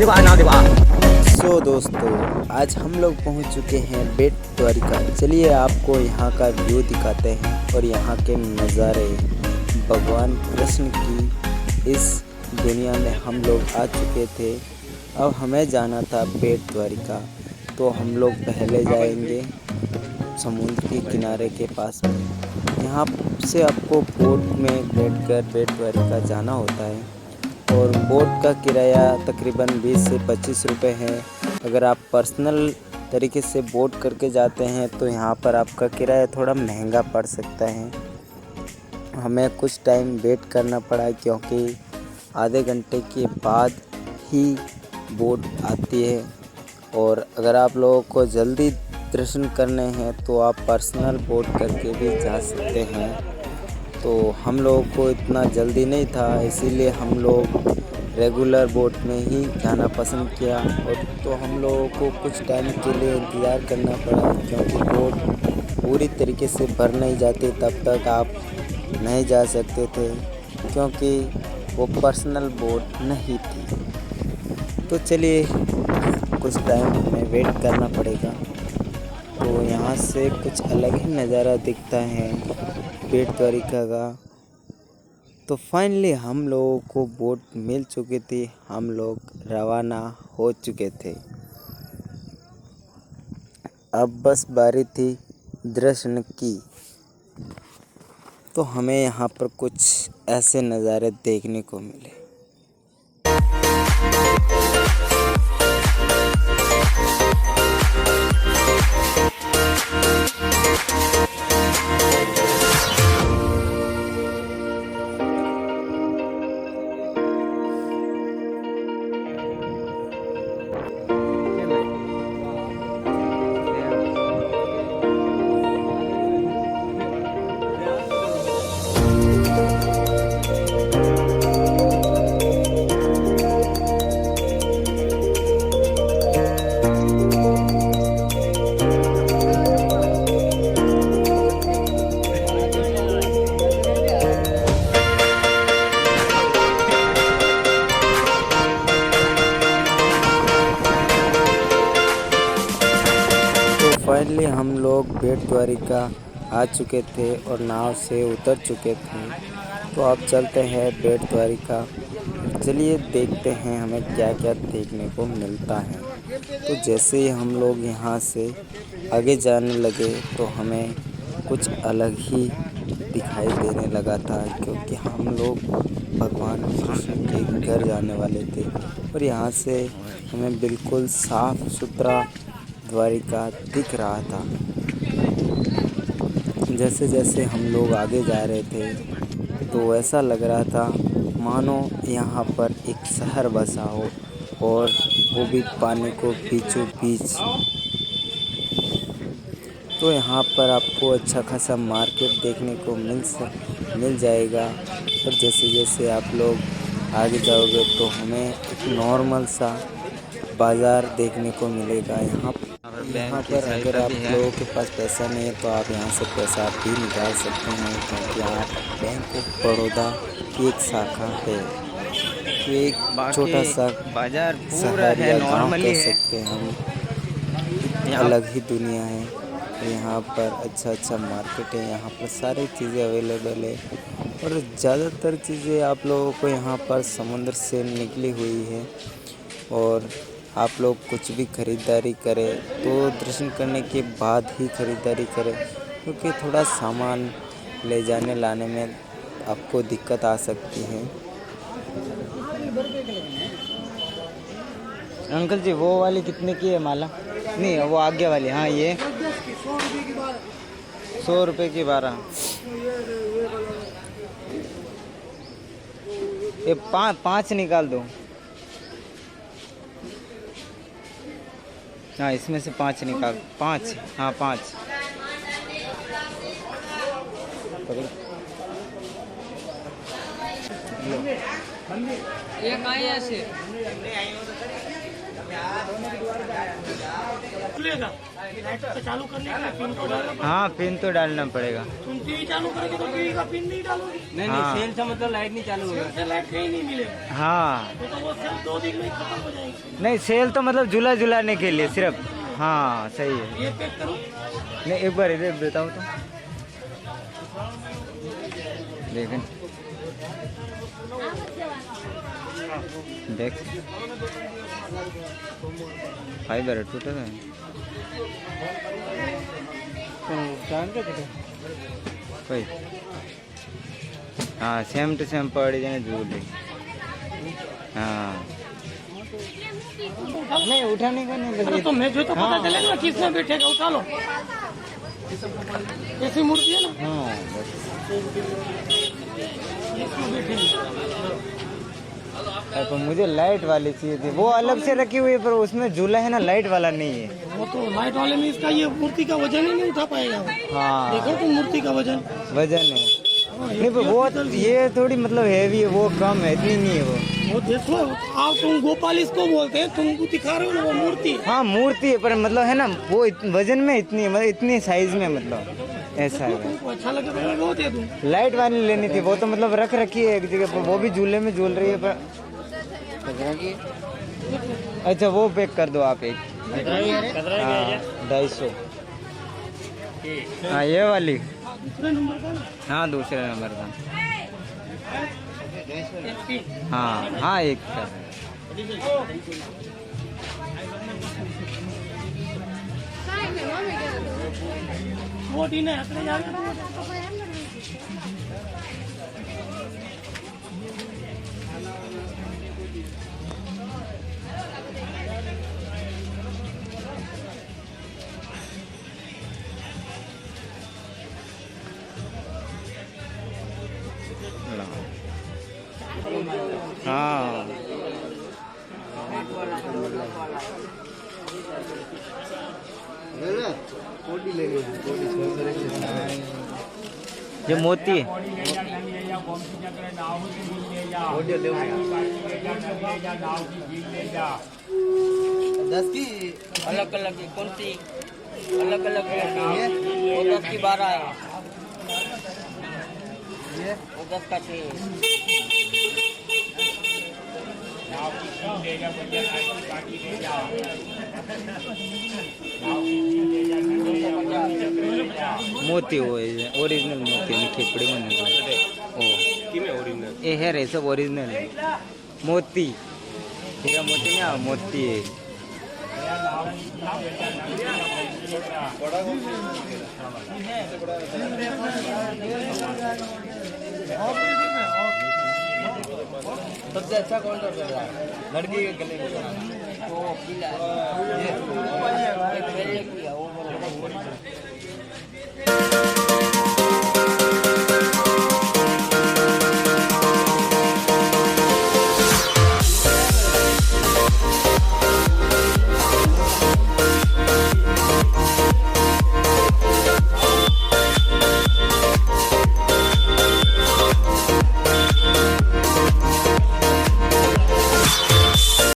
सो दोस्तों, आज हम लोग पहुंच चुके हैं बेट द्वारिका। चलिए आपको यहाँ का व्यू दिखाते हैं और यहाँ के नज़ारे। भगवान कृष्ण की इस दुनिया में हम लोग आ चुके थे। अब हमें जाना था बेट द्वारिका, तो हम लोग पहले जाएंगे समुद्र के किनारे के पास में। यहाँ से आपको बोट में बैठकर बेट द्वारिका जाना होता है और बोट का किराया तकरीबन 20 से 25 रुपये है। अगर आप पर्सनल तरीके से बोट करके जाते हैं तो यहाँ पर आपका किराया थोड़ा महंगा पड़ सकता है। हमें कुछ टाइम वेट करना पड़ा क्योंकि आधे घंटे के बाद ही बोट आती है। और अगर आप लोगों को जल्दी दर्शन करने हैं तो आप पर्सनल बोट करके भी जा सकते हैं। तो हम लोगों को इतना जल्दी नहीं था, इसीलिए हम लोग रेगुलर बोट में ही जाना पसंद किया। और तो हम लोगों को कुछ टाइम के लिए इंतज़ार करना पड़ा क्योंकि बोट पूरी तरीके से भर नहीं जाती, तब तक आप नहीं जा सकते थे क्योंकि वो पर्सनल बोट नहीं थी। तो चलिए कुछ टाइम हमें वेट करना पड़ेगा। तो यहाँ से कुछ अलग ही नज़ारा दिखता है बेट द्वारिका का। तो फाइनली हम लोगों को बोट मिल चुकी थी, हम लोग रवाना हो चुके थे। अब बस बारी थी दर्शन की। तो हमें यहाँ पर कुछ ऐसे नज़ारे देखने को मिले। फाइनली हम लोग बेट द्वारिका आ चुके थे और नाव से उतर चुके थे। तो अब चलते हैं बेट द्वारिका। चलिए देखते हैं हमें क्या क्या देखने को मिलता है। तो जैसे ही हम लोग यहाँ से आगे जाने लगे तो हमें कुछ अलग ही दिखाई देने लगा था क्योंकि हम लोग भगवान कृष्ण के घर जाने वाले थे। और यहाँ से हमें बिल्कुल साफ़ सुथरा द्वारिका दिख रहा था। जैसे जैसे हम लोग आगे जा रहे थे तो ऐसा लग रहा था मानो यहाँ पर एक शहर बसा हो और वो भी पानी को बीचों बीच। तो यहाँ पर आपको अच्छा खासा मार्केट देखने को मिल जाएगा। और जैसे जैसे आप लोग आगे जाओगे तो हमें एक नॉर्मल सा बाज़ार देखने को मिलेगा। यहाँ पर अगर आप लोगों के पास पैसा नहीं है तो आप यहाँ से पैसा भी निकाल सकते हैं क्योंकि यहाँ बैंक ऑफ बड़ौदा की एक शाखा है। तो एक छोटा सा बाजार पूरा शहर है, या गांव नॉर्मली कह है। सकते हैं हम। अलग ही दुनिया है। तो यहाँ पर अच्छा मार्केट है, यहाँ पर सारी चीज़ें अवेलेबल है। और ज़्यादातर चीज़ें आप लोगों को यहाँ पर समुद्र से निकली हुई है। और आप लोग कुछ भी ख़रीदारी करें तो दर्शन करने के बाद ही ख़रीदारी करें क्योंकि थोड़ा सामान ले जाने लाने में आपको दिक्कत आ सकती है। अंकल जी वो वाली कितने की है माला? नहीं वो आगे वाली, हाँ ये 100 रुपये की 12। ये पाँच निकाल दो। हाँ इसमें से 5 निकाल, 5, हाँ 5। ये कहाँ है ऐसे? चालू करने के लिए पिन को डालना पड़ेगा। हाँ पिन तो डालना पड़ेगा। तुम टीवी चालू करोगे तो टीवी का पिन नहीं डालोगे। नहीं हाँ। सेल से मतलब लाइट नहीं चालू होगा। सेल से लाइट कहीं नहीं मिलेगा। हाँ तो वो सेल 2 दिन में खत्म हो जाएगी। नहीं सेल तो मतलब झूला झुलाने के लिए सिर्फ। हाँ सही है। ये पैक करो। नहीं एक बार इधर बताओ तो देखें देख फाइबर टूटा है। कोई हाँ सेम टू सेम पड़ जाए झूले। हाँ नहीं उठाने का नहीं अरे तो मैं जो तो पता चलेगा ना किसमें बैठेगा। उठा लो। ऐसी मूर्ति है ना। हाँ इसमें बैठेगी। तो मुझे लाइट वाली चाहिए थी। वो अलग से रखी हुई है पर उसमें झूला है ना लाइट वाला नहीं है। वो तो लाइट वाले में इसका ये मूर्ति का वजन ही नहीं उठा पाएगा वो। हाँ देखो तुम मूर्ति का वजन है नहीं पर वो ये थोड़ी मतलब हैवी है। वो कम है इतनी नहीं है वो देखो। आप तुम गोपाल इसको बोलते हैं। तुमको दिखा रहे हो ना वो मूर्ति। हाँ मूर्ति है पर मतलब है ना वो वजन में इतनी मतलब इतनी साइज में मतलब ऐसा है। तुमको अच्छा लगे तो मैं बहुत दे दूं। लाइट वाली लेनी थी। वो तो मतलब रख रखी है एक जगह पर। वो भी झूले में झूल रही है पर। अच्छा वो पैक कर दो आप एक। हाँ 250। हाँ ये वाली। दूसरे नंबर का ना। हाँ दूसरे नंबर का। हाँ हाँ एक का। वो टीन है अपने यार। हाँ ये मोती है। अलग अलग की कौन सी अलग अलग वो 10 की 12 है। वो 10 का 6 मोती वो ओरिजिनल मोती मीठी पड़ी ओ ये है रे सब ओरिजिनल है। मोती हीरा मोती नहीं मोती है। सबसे अच्छा कौन सा लग रहा है? लड़की के गले में वो पीला है। ये